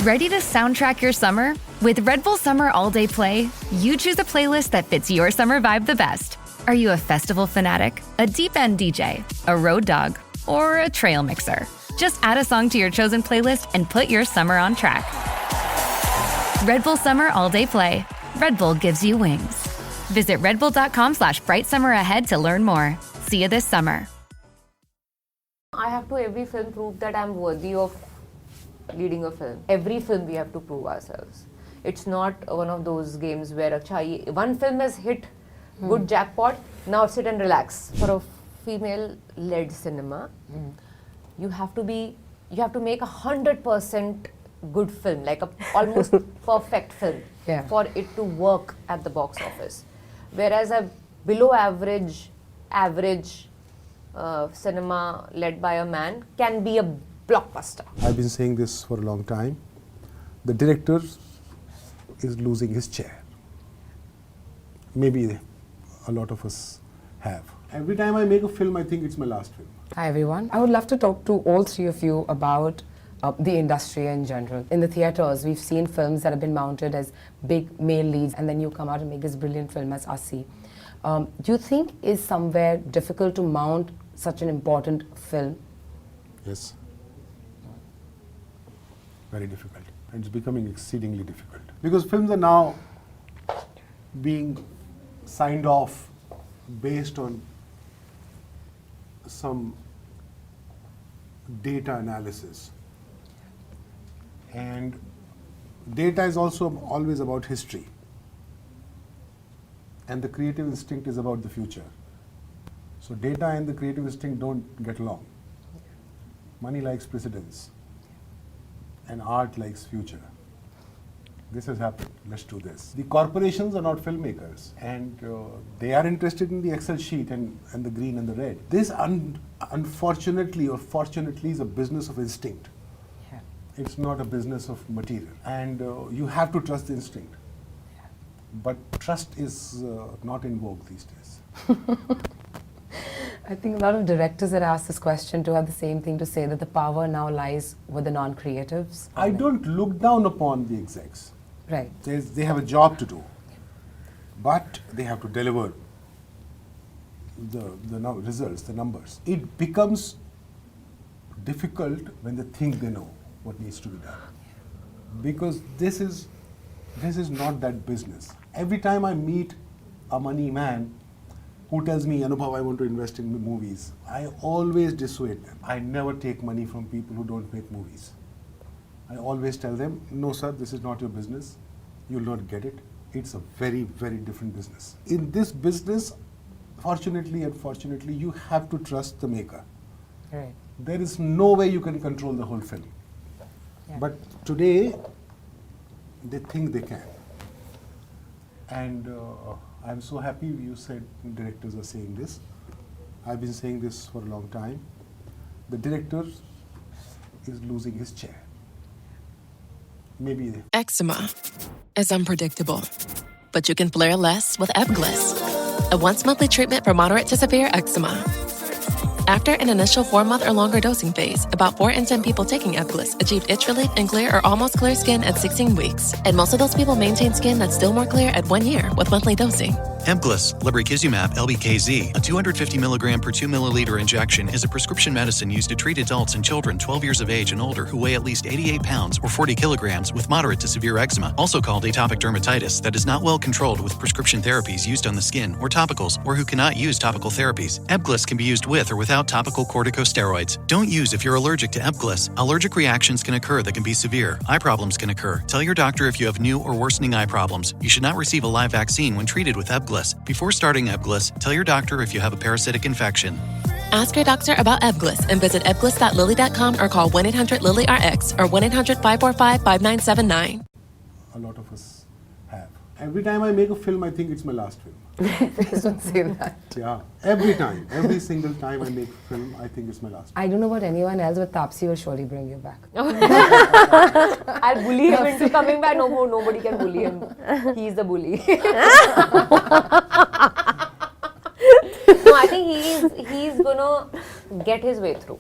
Ready to soundtrack your summer? With Red Bull Summer All Day Play, you choose a playlist that fits your summer vibe the best. Are you a festival fanatic, a deep-end DJ, a road dog, or a trail mixer? Just add a song to your chosen playlist and put your summer on track. Red Bull Summer All Day Play. Red Bull gives you wings. Visit redbull.com/brightsummer ahead to learn more. See you this summer. I have to every film prove that I'm worthy of leading a film. Every film we have to prove ourselves. It's not one of those games where one film has hit good jackpot, now sit and relax. For a female-led cinema, you have to make 100% good film, like a almost perfect film for it to work at the box office. Whereas a below average cinema led by a man can be a blockbuster. I've been saying this for a long time. The director is losing his chair. Maybe a lot of us have. Every time I make a film, I think it's my last film. Hi everyone. I would love to talk to all three of you about the industry in general. In the theatres, we've seen films that have been mounted as big male leads, and then you come out and make this brilliant film as Asi. Do you think it's somewhere difficult to mount such an important film? Yes. Very difficult. And it's becoming exceedingly difficult. Because films are now being signed off based on some data analysis. And data is also always about history. And the creative instinct is about the future. So data and the creative instinct don't get along. Money likes precedence. And art likes future. This has happened. Let's do this. The corporations are not filmmakers, and they are interested in the Excel sheet and the green and the red. This unfortunately or fortunately is a business of instinct. Yeah. It's not a business of material. And you have to trust the instinct. Yeah. But trust is not in vogue these days. I think a lot of directors that ask this question to have the same thing to say, that the power now lies with the non-creatives. I don't look down upon the execs. Right. They have a job to do, but they have to deliver the results, the numbers. It becomes difficult when they think they know what needs to be done, because this is not that business. Every time I meet a money man who tells me, Anubhav, I want to invest in movies, I always dissuade them. I never take money from people who don't make movies. I always tell them, no sir, this is not your business. You'll not get it. It's a very, very different business. In this business, fortunately, unfortunately, you have to trust the maker. Right. There is no way you can control the whole film. Yeah. But today, they think they can. And I'm so happy you said directors are saying this. I've been saying this for a long time. The director is losing his chair. Maybe. Eczema is unpredictable, but you can flare less with Ebglyss, a once-monthly treatment for moderate to severe eczema. After an initial 4-month or longer dosing phase, about 4 in 10 people taking Ebglyss achieved itch relief and clear or almost clear skin at 16 weeks. And most of those people maintain skin that's still more clear at 1 year with monthly dosing. Ebglyss, lebrikizumab LBKZ, a 250 milligram per 2 milliliter injection, is a prescription medicine used to treat adults and children 12 years of age and older who weigh at least 88 pounds or 40 kilograms with moderate to severe eczema, also called atopic dermatitis, that is not well controlled with prescription therapies used on the skin or topicals, or who cannot use topical therapies. Ebglyss can be used with or without topical corticosteroids. Don't use if you're allergic to Ebglyss. Allergic reactions can occur that can be severe. Eye problems can occur. Tell your doctor if you have new or worsening eye problems. You should not receive a live vaccine when treated with Ebglyss. Before starting Ebglyss, tell your doctor if you have a parasitic infection. Ask your doctor about Ebglyss and visit ebglyss.lilly.com or call 1-800-LILY-RX or 1-800-545-5979. A lot of us have. Every time I make a film, I think it's my last film. Please don't say that. Yeah, every time, every single time I make a film, I think it's my last film. I don't know about anyone else, but Taapsee will surely bring you back. I'll bully him into coming back. No more, nobody can bully him. He's the bully. No, I think he's gonna get his way through.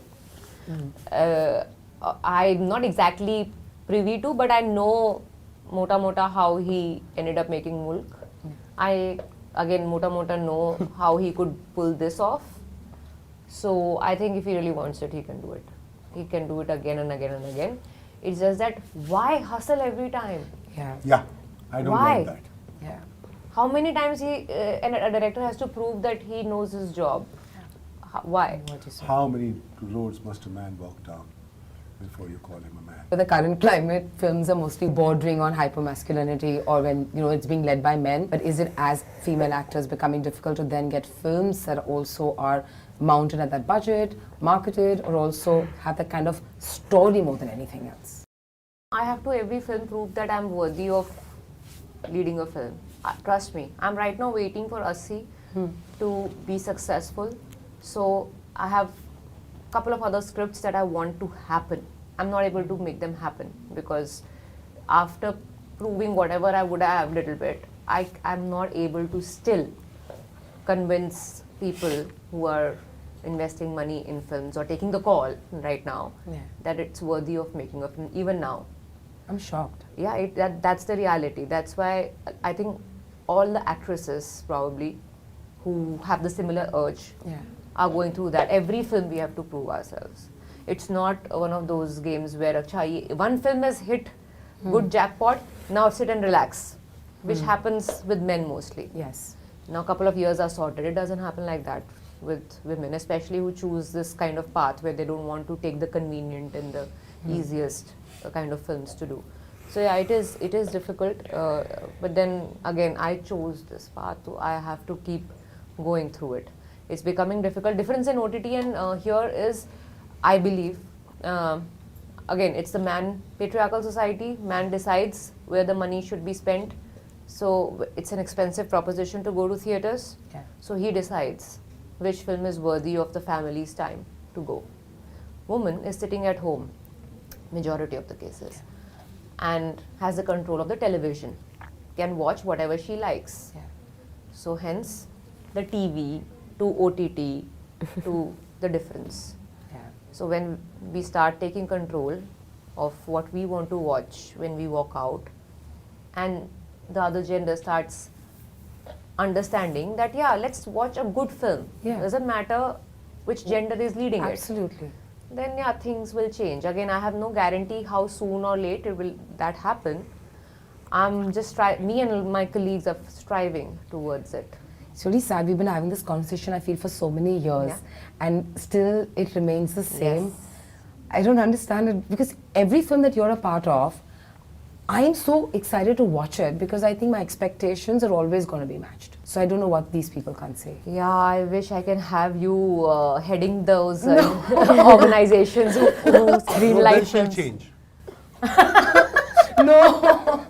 I'm not exactly privy to, but I know mota how he ended up making Mulk. I again mota know how he could pull this off. So I think if he really wants it, he can do it. He can do it again and again and again. It's just that why hustle every time? Yeah, I don't Why? like that. Yeah. How many times a director has to prove that he knows his job? Why? How many roads must a man walk down before you call him a man? For the current climate, films are mostly bordering on hyper-masculinity, or when it's being led by men. But is it, as female actors, becoming difficult to then get films that also are mounted at that budget, marketed, or also have that kind of story more than anything else? I have to every film prove that I'm worthy of leading a film. Trust me, I'm right now waiting for Assi to be successful. So I have a couple of other scripts that I want to happen. I'm not able to make them happen because after proving whatever I would have little bit, I'm not able to still convince people who are investing money in films or taking the call right now that it's worthy of making a film, even now. I'm shocked. Yeah, that's the reality. That's why I think all the actresses probably who have the similar urge are going through that. Every film we have to prove ourselves. It's not one of those games where one film has hit good jackpot, now sit and relax, which happens with men mostly. Yes. Now a couple of years are sorted. It doesn't happen like that with women, especially who choose this kind of path where they don't want to take the convenient and the easiest kind of films to do. So yeah, it is difficult, but then again, I chose this path, so I have to keep going through it. It's becoming difficult. Difference in OTT and here is, I believe, again, it's the patriarchal society. Man decides where the money should be spent. So it's an expensive proposition to go to theatres. Yeah. So he decides which film is worthy of the family's time to go. Woman is sitting at home, majority of the cases, and has the control of the television, can watch whatever she likes. Yeah. So hence the TV to OTT to the difference. Yeah. So when we start taking control of what we want to watch when we walk out, and the other gender starts understanding that, yeah, let's watch a good film. Yeah. Doesn't matter which gender is leading it. Absolutely. Then yeah, things will change. Again, I have no guarantee how soon or late it will that happen. I'm just me and my colleagues are striving towards it. It's really sad. We've been having this conversation, I feel, for so many years, and still it remains the same. Yes. I don't understand it, because every film that you're a part of, I am so excited to watch it because I think my expectations are always going to be matched. So I don't know what these people can't say. Yeah, I wish I can have you heading those organizations who greenlight That shall films. change. No!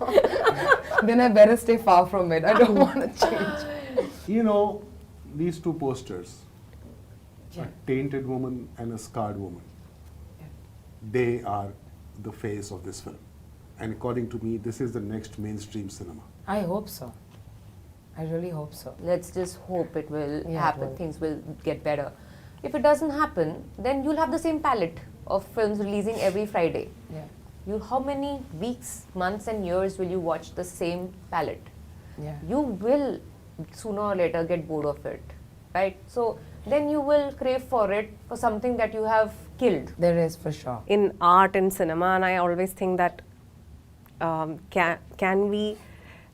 Then I better stay far from it. I don't want to change. You know, these two posters, a tainted woman and a scarred woman, they are the face of this film. And according to me, this is the next mainstream cinema. I hope so. I really hope so. Let's just hope it will Yeah, happen, it will. things will get better. If it doesn't happen, then you'll have the same palette of films releasing every Friday. Yeah. How many weeks, months and years will you watch the same palette? Yeah. You will sooner or later get bored of it, right? So then you will crave for it, for something that you have killed. There is, for sure. In art and cinema, and I always think that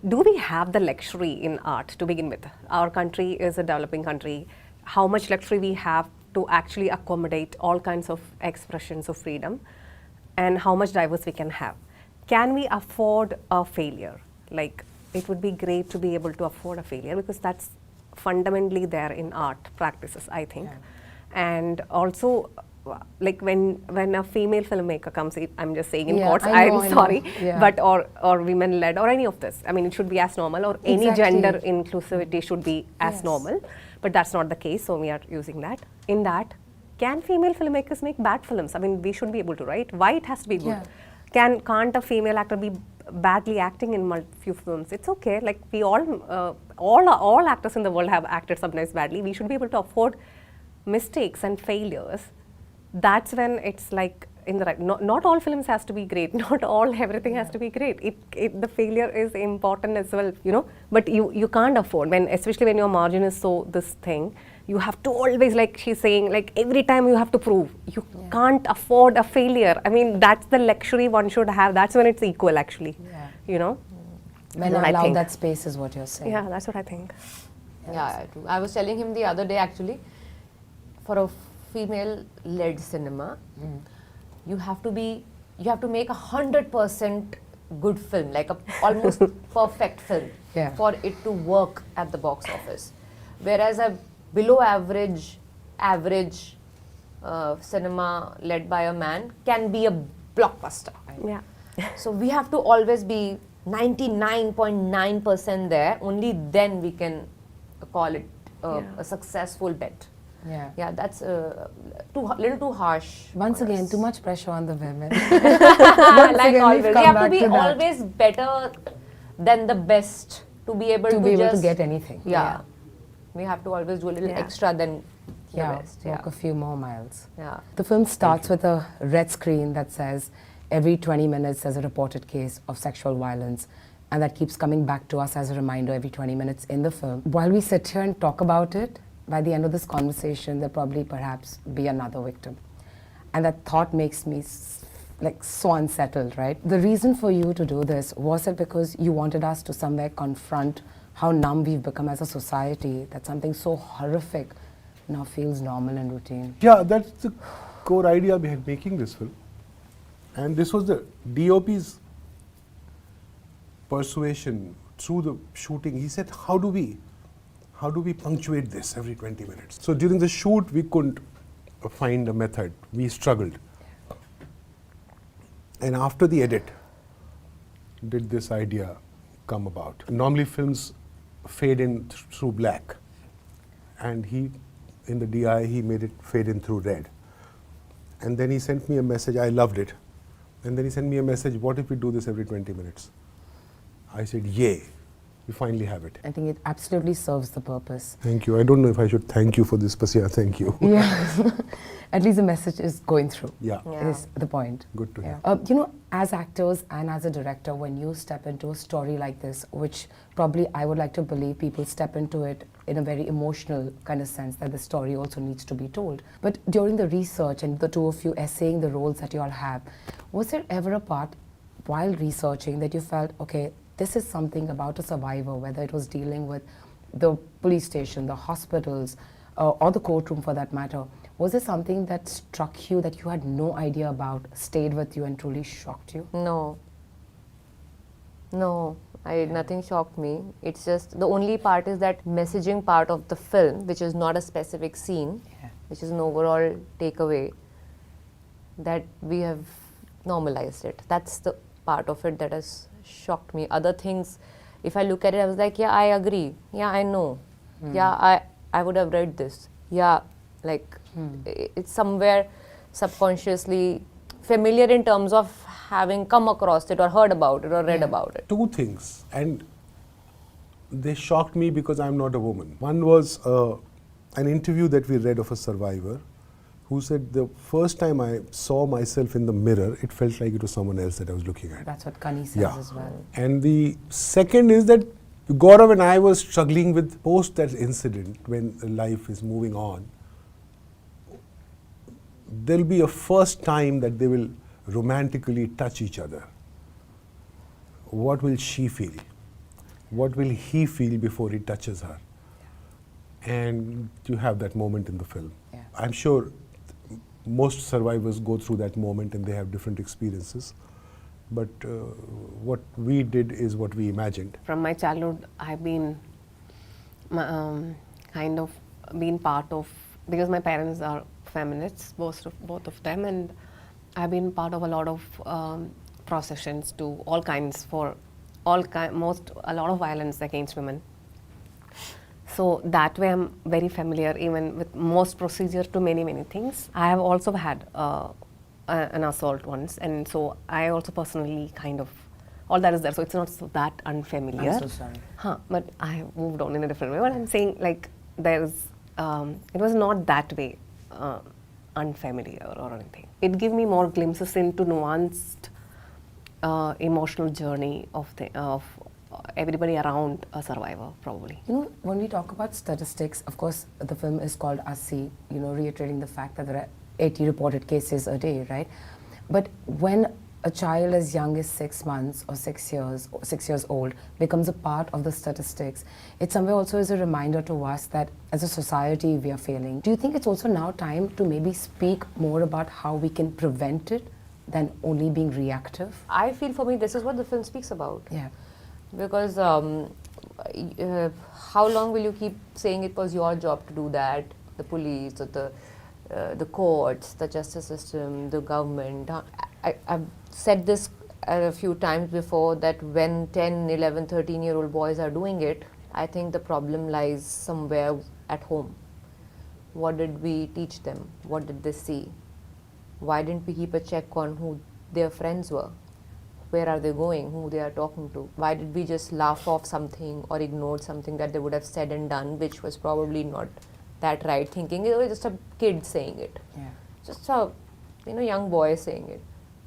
do we have the luxury in art to begin with? Our country is a developing country. How much luxury we have to actually accommodate all kinds of expressions of freedom, and how much diverse we can have? Can we afford a failure? Like, it would be great to be able to afford a failure, because that's fundamentally there in art practices, I think. And also, like when a female filmmaker comes in, I'm just saying in quotes, I know. I'm sorry, Yeah. but or women led or any of this. I mean, it should be as normal, or any Exactly. gender inclusivity should be as normal, but that's not the case, so we are using that. In that, can female filmmakers make bad films? I mean, we should be able to, right? Why it has to be good? Can't a female actor be badly acting in few films? It's okay. Like, we all actors in the world have acted sometimes badly. We should be able to afford mistakes and failures. That's when it's like in the right. Not all films has to be great. Not all everything has to be great. The failure is important as well, you know. But you can't afford especially when your margin is so this thing. You have to always, like she's saying, like every time you have to prove. You can't afford a failure. I mean, that's the luxury one should have. That's when it's equal, actually. Yeah. You know. When I allow that space is what you're saying. Yeah, that's what I think. Yeah, I was telling him the other day actually, for a female-led cinema, you have to make 100% good film, like a almost perfect film, for it to work at the box office. Whereas a below average cinema led by a man can be a blockbuster. Yeah. So we have to always be 99.9% there. Only then we can call it a successful bet. Yeah, that's little too harsh. Once again, too much pressure on the women. Like always, we have to be always better than the best to be able to get anything. Yeah. We have to always do a little extra than the best. Walk a few more miles. Yeah. The film starts with a red screen that says, every 20 minutes there's a reported case of sexual violence, and that keeps coming back to us as a reminder every 20 minutes in the film. While we sit here and talk about it, by the end of this conversation, there'll probably perhaps be another victim. And that thought makes me so unsettled, right? The reason for you to do this, was it because you wanted us to somewhere confront how numb we've become as a society, that something so horrific now feels normal and routine? Yeah, that's the core idea behind making this film. And this was the DOP's persuasion through the shooting. He said, how do we punctuate this every 20 minutes? So during the shoot, we couldn't find a method. We struggled. And after the edit, did this idea come about. Normally films fade in through black. And in the DI, he made it fade in through red. And then he sent me a message, I loved it. And then he sent me a message, what if we do this every 20 minutes? I said, yay, we finally have it. I think it absolutely serves the purpose. Thank you. I don't know if I should thank you for this, but yeah, thank you. Yeah, at least the message is going through. Yeah. Is the point. Good to hear. You know, as actors and as a director, when you step into a story like this, which probably I would like to believe people step into it in a very emotional kind of sense, that the story also needs to be told. But during the research and the two of you essaying the roles that you all have, was there ever a part while researching that you felt, okay, this is something about a survivor, whether it was dealing with the police station, the hospitals, or the courtroom for that matter, was there something that struck you that you had no idea about, stayed with you and truly shocked you? No, nothing shocked me. It's just the only part is that messaging part of the film, which is not a specific scene, which is an overall takeaway, that we have normalized it. That's the part of it that has shocked me. Other things, if I look at it, I was like, yeah, I agree. Yeah, I know. Yeah, I would have read this. Yeah, like it's somewhere subconsciously familiar in terms of having come across it or heard about it or read about it. Two things, and they shocked me because I'm not a woman. One was an interview that we read of a survivor who said the first time I saw myself in the mirror, it felt like it was someone else that I was looking at. That's what Kani says as well. And the second is that Gaurav and I were struggling with post that incident when life is moving on. There'll be a first time that they will romantically touch each other. What will she feel? What will he feel before he touches her? And you have that moment in the film. I'm sure most survivors go through that moment and they have different experiences. But what we did is what we imagined. From my childhood, I've been kind of been part of, because my parents are feminists, both of them, and I've been part of a lot of processions to all kinds for a lot of violence against women. So that way I'm very familiar even with most procedures to many things. I have also had an assault once, and so I also personally kind of, all that is there, so it's not so that unfamiliar. I'm so sorry. But I have moved on in a different way. But I'm saying, like, there's, it was not that way. unfamiliar or anything. It gives me more glimpses into nuanced emotional journey of everybody around a survivor, probably. You know, when we talk about statistics, of course, the film is called Asi, you know, reiterating the fact that there are 80 reported cases a day, right? But when a child as young as 6 months or 6 years old becomes a part of the statistics, it somewhere also is a reminder to us that as a society we are failing. Do you think it's also now time to maybe speak more about how we can prevent it than only being reactive? I feel for me this is what the film speaks about. Yeah. Because how long will you keep saying it was your job to do that? The police, or the courts, the justice system, the government. I've said this a few times before that when 10, 11, 13-year-old boys are doing it, I think the problem lies somewhere at home. What did we teach them? What did they see? Why didn't we keep a check on who their friends were? Where are they going? Who they are talking to? Why did we just laugh off something or ignored something that they would have said and done, which was probably not that right, thinking it was just a kid saying it. Yeah. Just a young boy saying it.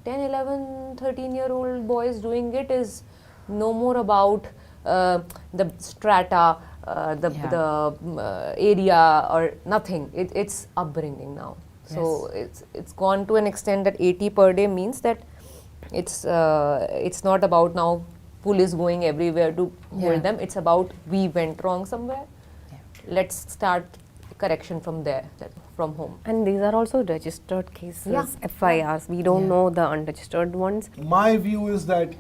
10, 11, 13-year-old boys doing it is no more about the strata, the area or nothing. It's upbringing now. Yes. So it's gone to an extent that 80 per day means that it's not about now police going everywhere to hold them. It's about we went wrong somewhere. Yeah. Let's start correction from there, from home. And these are also registered cases, FIRs. We don't know the unregistered ones. My view is that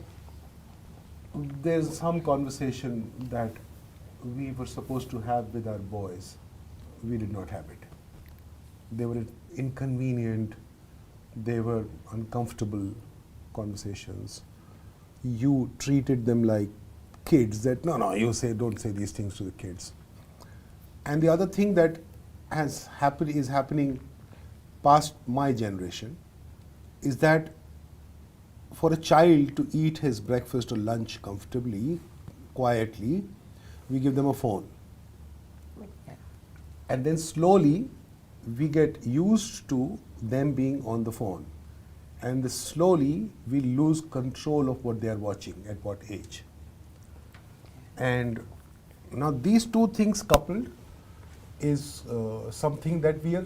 there's some conversation that we were supposed to have with our boys. We did not have it. They were inconvenient, they were uncomfortable conversations. You treated them like kids, that no, don't say these things to the kids. And the other thing that is happening past my generation is that for a child to eat his breakfast or lunch comfortably, quietly, we give them a phone. And then slowly we get used to them being on the phone. And slowly we lose control of what they are watching at what age. And now these two things coupled is something that we are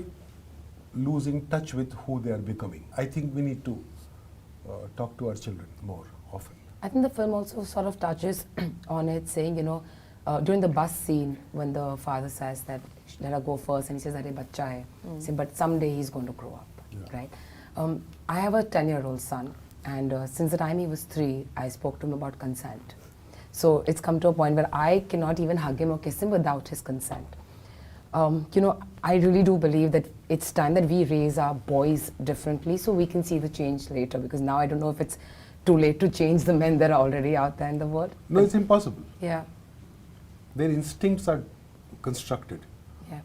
losing touch with who they are becoming. I think we need to talk to our children more often. I think the film also sort of touches on it, saying, during the bus scene, when the father says that, let her go first, and he says, "Arey bachcha hai." Say, but someday he's going to grow up, right? I have a 10-year-old son, and since the time he was 3, I spoke to him about consent. So it's come to a point where I cannot even hug him or kiss him without his consent. I really do believe that it's time that we raise our boys differently so we can see the change later, because now I don't know if it's too late to change the men that are already out there in the world. No, it's impossible. Yeah. Their instincts are constructed. Yeah.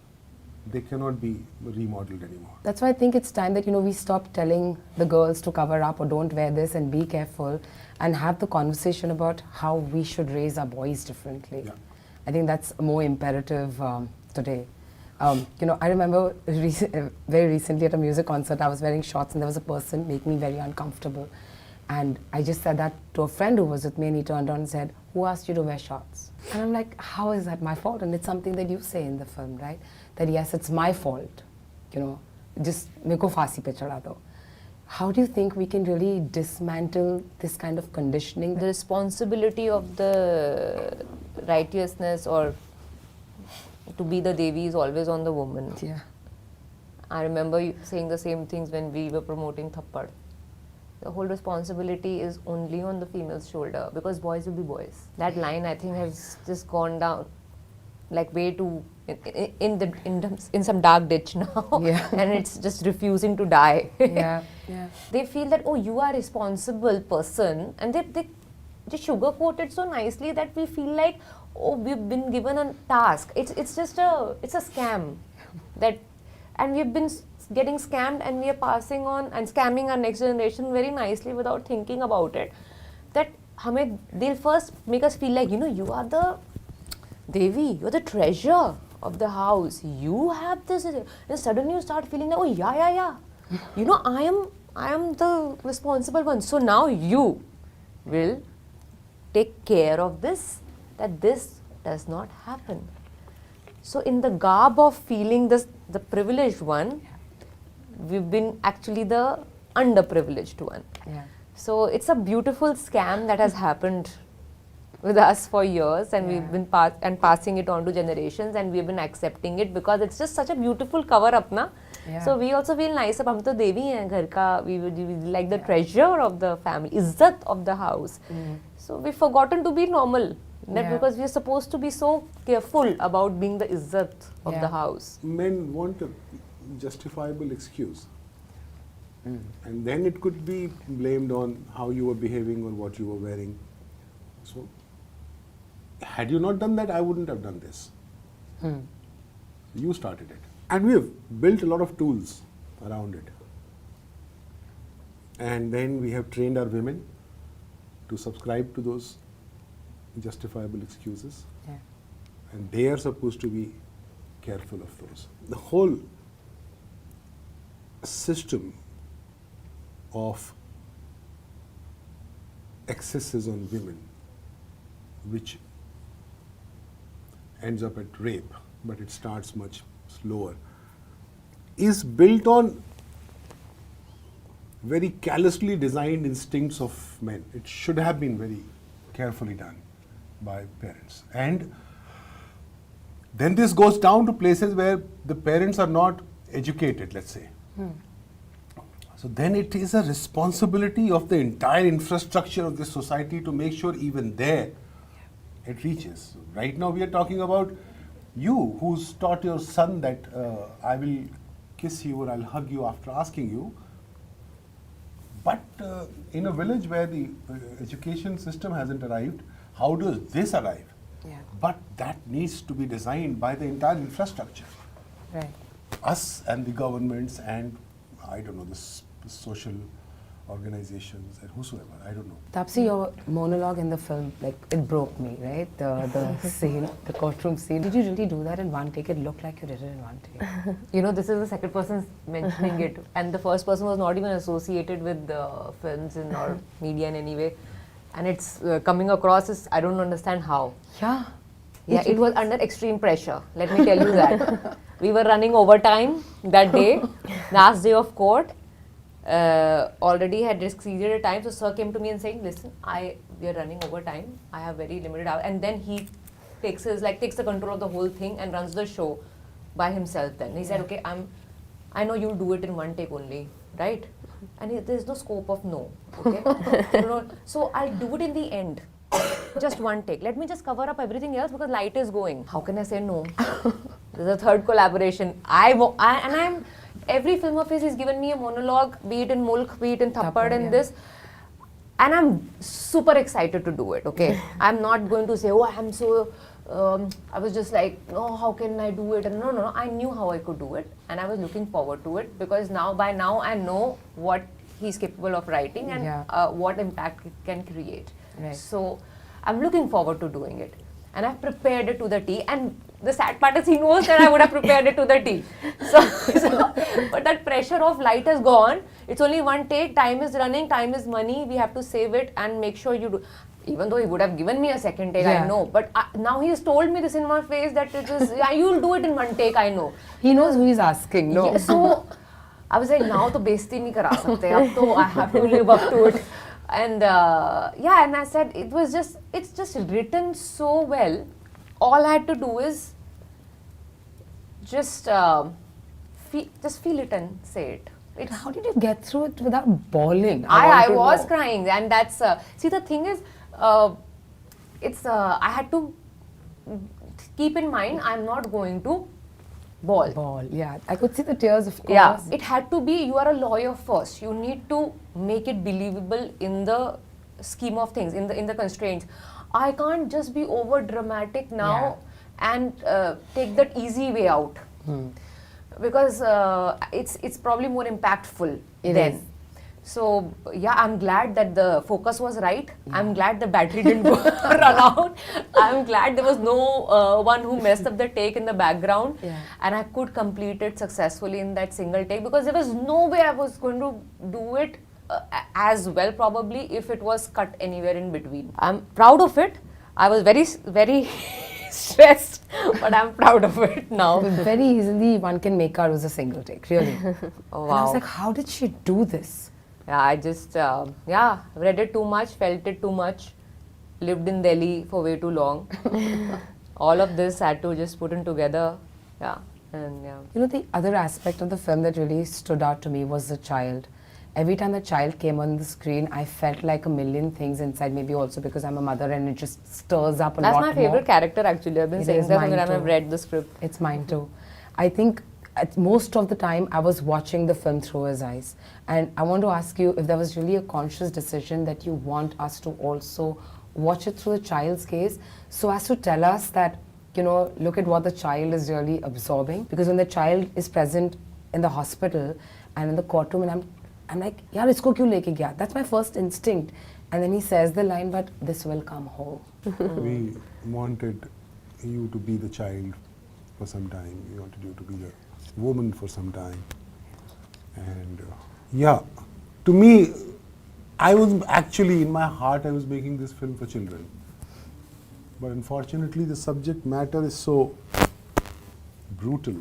They cannot be remodeled anymore. That's why I think it's time that we stop telling the girls to cover up or don't wear this and be careful, and have the conversation about how we should raise our boys differently. Yeah. I think that's more imperative today. I remember very recently at a music concert, I was wearing shorts and there was a person making me very uncomfortable. And I just said that to a friend who was with me, and he turned on and said, "Who asked you to wear shorts?" And I'm like, how is that my fault? And it's something that you say in the film, right? That yes, it's my fault. Just meko faasi pe chada do. How do you think we can really dismantle this kind of conditioning? The responsibility of the righteousness or to be the Devi is always on the woman. Yeah. I remember you saying the same things when we were promoting Thappad. The whole responsibility is only on the female's shoulder, because boys will be boys. That line, I think, has just gone down like way too in some dark ditch now. Yeah. And it's just refusing to die. Yeah. They feel that, oh, you are a responsible person, and they just sugarcoat it so nicely that we feel like, oh, we've been given a task. It's just a scam that, and we've been getting scammed, and we are passing on and scamming our next generation very nicely without thinking about it. That they'll first make us feel like, you are the Devi, you're the treasure of the house. You have this. And suddenly you start feeling that, oh yeah. You know, I am the responsible one. So now you will take care of this, that this does not happen. So in the garb of feeling this, the privileged one, we've been actually the underprivileged one. Yeah. So it's a beautiful scam that has happened with us for years, and we've been passing it on to generations, and we've been accepting it because it's just such a beautiful cover up, na? Yeah. So we also feel nice. Ab hum to devi hain ghar ka, we like the treasure of the family, izzat of the house. So we've forgotten to be normal. That because we're supposed to be so careful about being the izzat of the house. Men want a justifiable excuse. And then it could be blamed on how you were behaving or what you were wearing. So, had you not done that, I wouldn't have done this. You started it. And we have built a lot of tools around it. And then we have trained our women to subscribe to those justifiable excuses. Yeah. And they are supposed to be careful of those. The whole system of excesses on women, which ends up at rape, but it starts much slower, is built on very callously designed instincts of men. It should have been very carefully done by parents. And then this goes down to places where the parents are not educated, let's say. So then it is a responsibility of the entire infrastructure of this society to make sure even there it reaches. So right now we are talking about you who's taught your son that I will kiss you or I'll hug you after asking you. But in a village where the education system hasn't arrived, how does this arrive? Yeah. But that needs to be designed by the entire infrastructure. Right. Us and the governments and, I don't know, the social organizations and whosoever, I don't know. Taapsee, your monologue in the film, like, it broke me, right? The scene, the courtroom scene. Did you really do that in one take? It looked like you did it in one take. You know, this is the second person mentioning it, and the first person was not even associated with the films or media in any way, and it's coming across as, I don't understand how. Yeah. Yeah, it was under extreme pressure, let me tell you that. We were running overtime that day, last day of court. Already had exceeded a time, so sir came to me and saying, listen, we are running overtime, I have very limited hours, and then he takes the control of the whole thing and runs the show by himself. Then he said, okay, I know you'll do it in one take only, right? And there's no scope of no, okay? So I'll do it in the end, just one take. Let me just cover up everything else because light is going. How can I say no? There's a third collaboration. Every film of his, he's given me a monologue, be it in Mulk, be it in Thappad, and this. And I'm super excited to do it, okay? I'm not going to say, oh, I'm so, I was just like, no, how can I do it? And no, I knew how I could do it. And I was looking forward to it because by now I know what he's capable of writing and what impact it can create. Right. So I'm looking forward to doing it. And I've prepared it to the T. And the sad part is he knows that I would have prepared it to the T. But that pressure of light is gone. It's only one take. Time is running. Time is money. We have to save it and make sure you do. Even though he would have given me a second take, I know. But now he has told me this in my face that it is, you'll do it in one take, I know. He knows who he's asking, no? Yeah, so I was like, now to besti nahi kara sakte. Ab to I have to live up to it. And and I said, it's just written so well. All I had to do is just feel it and say it. How did you get through it without bawling? I was crying, and that's see, the thing is, I had to keep in mind I'm not going to bawl. Yeah, I could see the tears, of course. Yeah, it had to be, you are a lawyer first. You need to make it believable in the scheme of things, in the constraints. I can't just be over dramatic now and take that easy way out. Because it's probably more impactful then. So yeah, I'm glad that the focus was right. I'm glad the battery didn't go run out. I'm glad there was no one who messed up the take in the background, and I could complete it successfully in that single take, because there was no way I was going to do it as well probably if it was cut anywhere in between. I'm proud of it. I was very stressed, but I'm proud of it now. Very easily one can make out it was a single take, really. Oh, And I was wow. like, how did she do this? Yeah, I just, read it too much, felt it too much, lived in Delhi for way too long. All of this had to just put in together. Yeah, and yeah. You know, the other aspect of the film that really stood out to me was the child. Every time the child came on the screen, I felt like a million things inside, maybe also because I'm a mother and it just stirs up a lot more. That's my favorite character actually. I've been It saying is that mine when I've too. read the script. It's mine too. I think most of the time I was watching the film through his eyes. And I want to ask you if there was really a conscious decision that you want us to also watch it through the child's gaze, so as to tell us that, you know, look at what the child is really absorbing. Because when the child is present in the hospital and in the courtroom, and I'm like, yaar, isko kyun leke gaya? That's my first instinct. And then he says the line, but this will come home. We wanted you to be the child for some time. We wanted you to be the woman for some time. And to me, I was actually, in my heart, I was making this film for children. But unfortunately, the subject matter is so brutal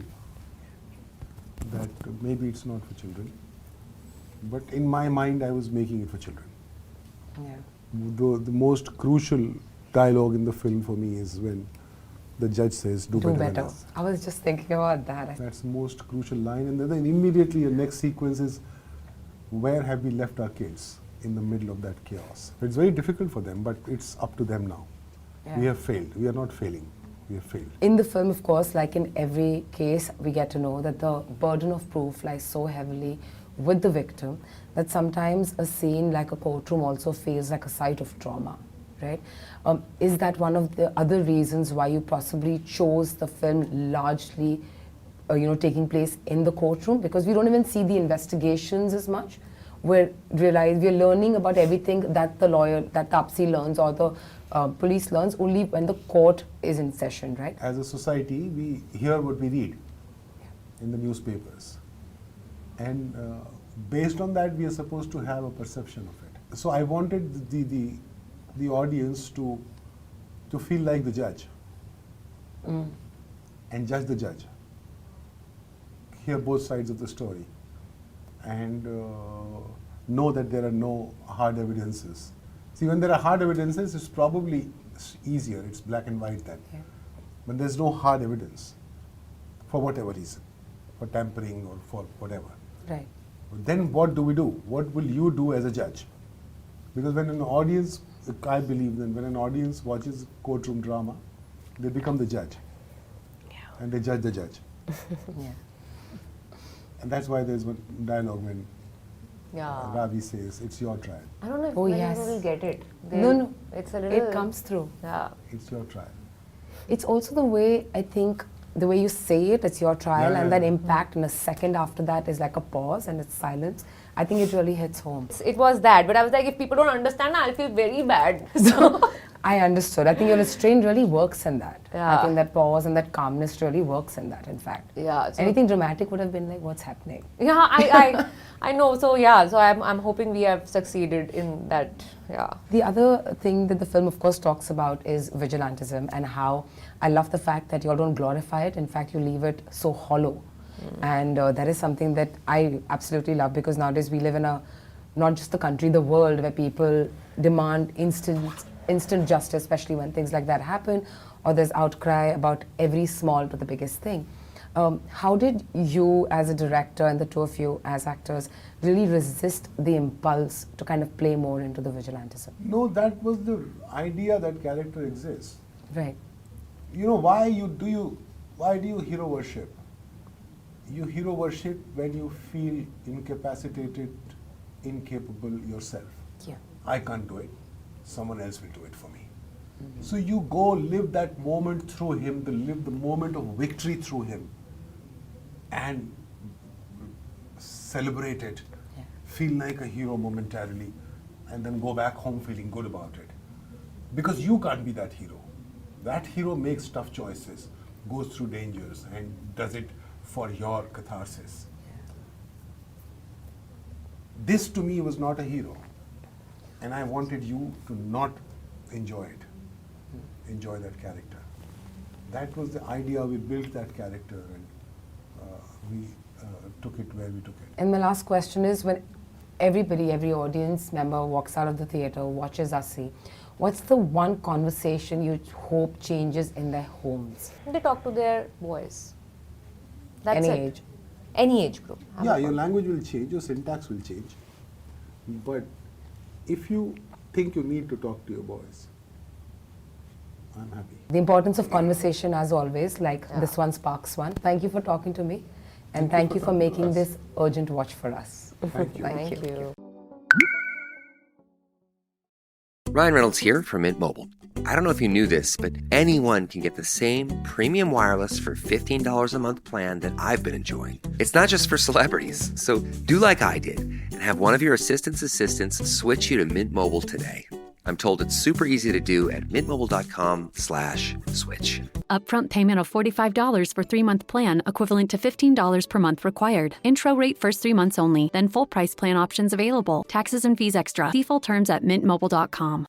that maybe it's not for children. But in my mind, I was making it for children. Yeah. The most crucial dialogue in the film for me is when the judge says, do better than us. I was just thinking about that. That's the most crucial line. And then immediately the next sequence is, where have we left our kids in the middle of that chaos? It's very difficult for them, but it's up to them now. Yeah. We have failed. We are not failing. We have failed. In the film, of course, like in every case, we get to know that the burden of proof lies so heavily with the victim that sometimes a scene like a courtroom also feels like a site of trauma, right? Is that one of the other reasons why you possibly chose the film largely, taking place in the courtroom? Because we don't even see the investigations as much. We're learning about everything that the lawyer, that Taapsee learns, or the police learns only when the court is in session, right? As a society, we hear what we read in the newspapers. And based on that, we are supposed to have a perception of it. So I wanted the audience to feel like the judge and judge the judge. Hear both sides of the story and know that there are no hard evidences. See, when there are hard evidences, it's probably easier. It's black and white then. Yeah. But there's no hard evidence for whatever reason, for tampering or for whatever. Right. Then what do we do? What will you do as a judge? Because when an audience, I believe that when an audience watches courtroom drama, they become the judge. Yeah. And they judge the judge. Yeah. And that's why there's one dialogue when Yeah. Ravi says, it's your trial. I don't know if Oh, many yes. people will get it. No. It's a little. It comes through. Yeah. It's your trial. It's also the way, I think, the way you say it, it's your trial, Yeah, and yeah, that yeah. impact in a second after that is like a pause and it's silence. I think it really hits home. It was that, but I was like, if people don't understand, I'll feel very bad. So, I understood. I think your restraint really works in that. Yeah. I think that pause and that calmness really works in that, in fact. yeah. So, Anything dramatic would have been like, what's happening? yeah, I know. So yeah, so I'm hoping we have succeeded in that. Yeah. The other thing that the film, of course, talks about is vigilantism, and how I love the fact that you all don't glorify it. In fact, you leave it so hollow. And that is something that I absolutely love, because nowadays we live in not just the country, the world, where people demand instant justice, especially when things like that happen, or there's outcry about every small to the biggest thing. How did you as a director and the two of you as actors really resist the impulse to kind of play more into the vigilantism? No, that was the idea that character exists. Right. You know, why do you hero worship? You hero worship when you feel incapacitated, incapable yourself. Yeah. I can't do it. Someone else will do it for me. So you go live that moment through him, live the moment of victory through him, and celebrate it. Yeah. feel like a hero momentarily and then go back home feeling good about it. Because you can't be that hero. That hero makes tough choices, goes through dangers, and does it for your catharsis. This to me was not a hero. And I wanted you to not enjoy it, enjoy that character. That was the idea. We built that character, and we took it where we took it. And my last question is, when everybody, every audience member walks out of the theatre, watches Asi, what's the one conversation you hope changes in their homes? They talk to their boys. That's Any it. age? Any age group. Have Yeah, a your fun. language will change, your syntax will change. But if you think you need to talk to your boys, I'm happy. The importance of conversation, as always, like this one sparks one. Thank you for talking to me, and thank you for talking to making us. this urgent watch for us. Thank you. Thank you. Ryan Reynolds here from Mint Mobile. I don't know if you knew this, but anyone can get the same premium wireless for $15 a month plan that I've been enjoying. It's not just for celebrities. So do like I did and have one of your assistants switch you to Mint Mobile today. I'm told it's super easy to do at mintmobile.com/switch. Upfront payment of $45 for 3-month plan, equivalent to $15 per month required. Intro rate first 3 months only, then full price plan options available. Taxes and fees extra. See full terms at mintmobile.com.